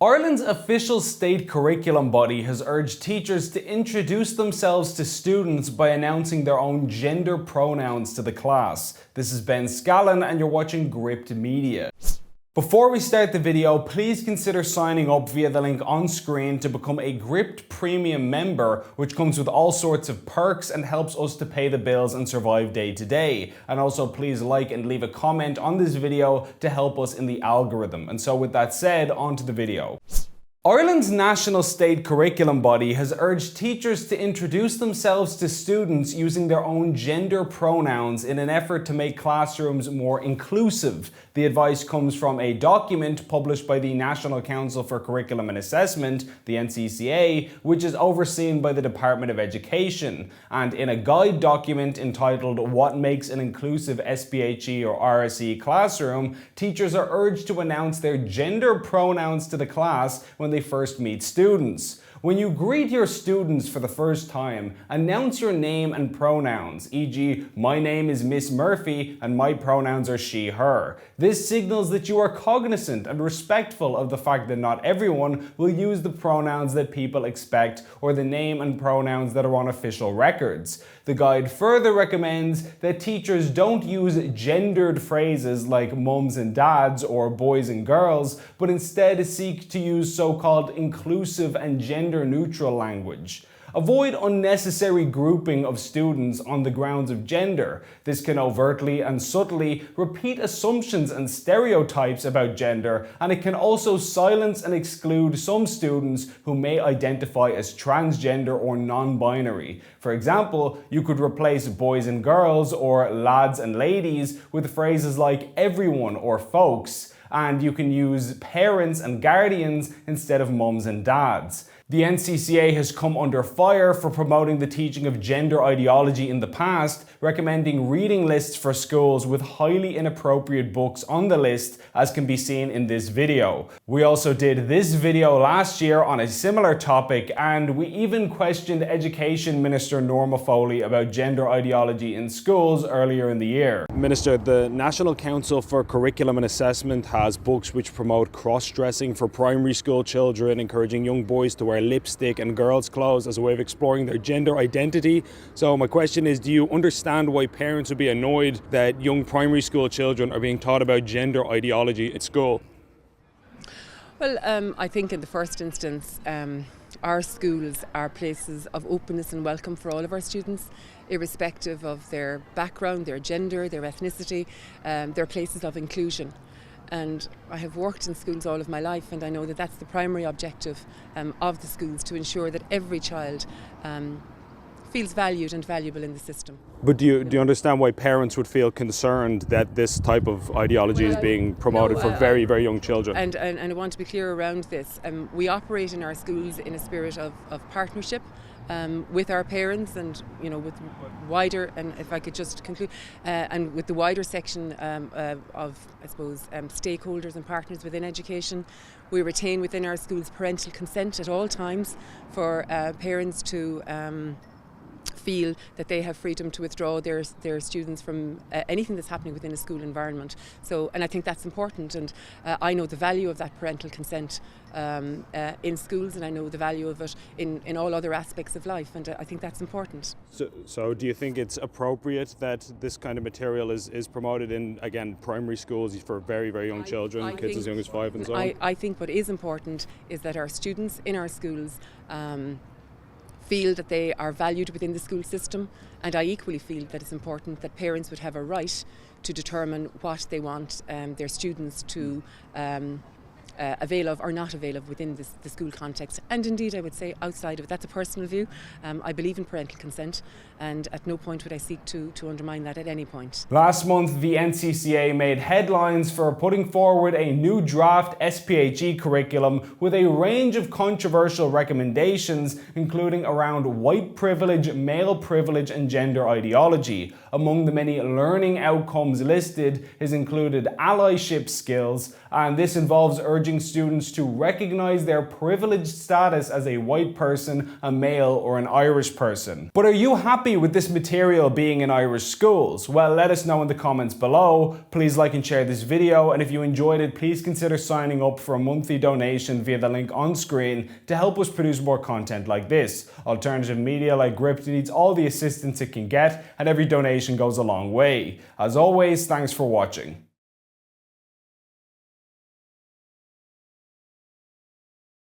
Ireland's official state curriculum body has urged teachers to introduce themselves to students by announcing their own gender pronouns to the class. This is Ben Scallan and you're watching Gript Media. Before we start the video, please consider signing up via the link on screen to become a Gript Premium member, which comes with all sorts of perks and helps us to pay the bills and survive day to day. And also please like and leave a comment on this video to help us in the algorithm. And so with that said, on to the video. Ireland's national state curriculum body has urged teachers to introduce themselves to students using their own gender pronouns in an effort to make classrooms more inclusive. The advice comes from a document published by the National Council for Curriculum and Assessment, the NCCA, which is overseen by the Department of Education. And in a guide document entitled What Makes an Inclusive SPHE or RSE Classroom, teachers are urged to announce their gender pronouns to the class when they first meet students. When you greet your students for the first time, announce your name and pronouns, e.g., my name is Miss Murphy and my pronouns are she, her. This signals that you are cognizant and respectful of the fact that not everyone will use the pronouns that people expect or the name and pronouns that are on official records. The guide further recommends that teachers don't use gendered phrases like mums and dads or boys and girls, but instead seek to use so-called inclusive and gender-neutral language. Avoid unnecessary grouping of students on the grounds of gender. This can overtly and subtly repeat assumptions and stereotypes about gender, and it can also silence and exclude some students who may identify as transgender or non-binary. For example, you could replace boys and girls or lads and ladies with phrases like everyone or folks, and you can use parents and guardians instead of mums and dads. The NCCA has come under fire for promoting the teaching of gender ideology in the past, recommending reading lists for schools with highly inappropriate books on the list, as can be seen in this video. We also did this video last year on a similar topic, and we even questioned Education Minister Norma Foley about gender ideology in schools earlier in the year. Minister, the National Council for Curriculum and Assessment has books which promote cross-dressing for primary school children, encouraging young boys to wear lipstick and girls' clothes as a way of exploring their gender identity. So my question is, do you understand why parents would be annoyed that young primary school children are being taught about gender ideology at school? Well, I think in the first instance, our schools are places of openness and welcome for all of our students, irrespective of their background, their gender, their ethnicity. They're places of inclusion. And I have worked in schools all of my life, and I know that that's the primary objective of the schools, to ensure that every child feels valued and valuable in the system. But do you understand why parents would feel concerned that this type of ideology is being promoted for very, very young children? And I want to be clear around this. We operate in our schools in a spirit of partnership with our parents, and with wider, and if I could just conclude, and with the wider section of, I suppose, stakeholders and partners within education. We retain within our schools parental consent at all times for parents to feel that they have freedom to withdraw their students from anything that's happening within a school environment. So, and I think that's important, and I know the value of that parental consent in schools, and I know the value of it in all other aspects of life, and I think that's important. So do you think it's appropriate that this kind of material is promoted in, again, primary schools for very, very young children, kids as young as 5 and so on? I think what is important is that our students in our schools feel that they are valued within the school system, and I equally feel that it's important that parents would have a right to determine what they want their students to avail of or not avail of within the school context, and indeed I would say outside of it. That's a personal view. I believe in parental consent, and at no point would I seek to undermine that at any point. Last month, the NCCA made headlines for putting forward a new draft SPHE curriculum with a range of controversial recommendations, including around white privilege, male privilege and gender ideology. Among the many learning outcomes listed is included allyship skills, and this involves urging encouraging students to recognize their privileged status as a white person, a male, or an Irish person. But are you happy with this material being in Irish schools? Well, let us know in the comments below. Please like and share this video, and if you enjoyed it, please consider signing up for a monthly donation via the link on screen to help us produce more content like this. Alternative media like Gript needs all the assistance it can get, and every donation goes a long way. As always, thanks for watching.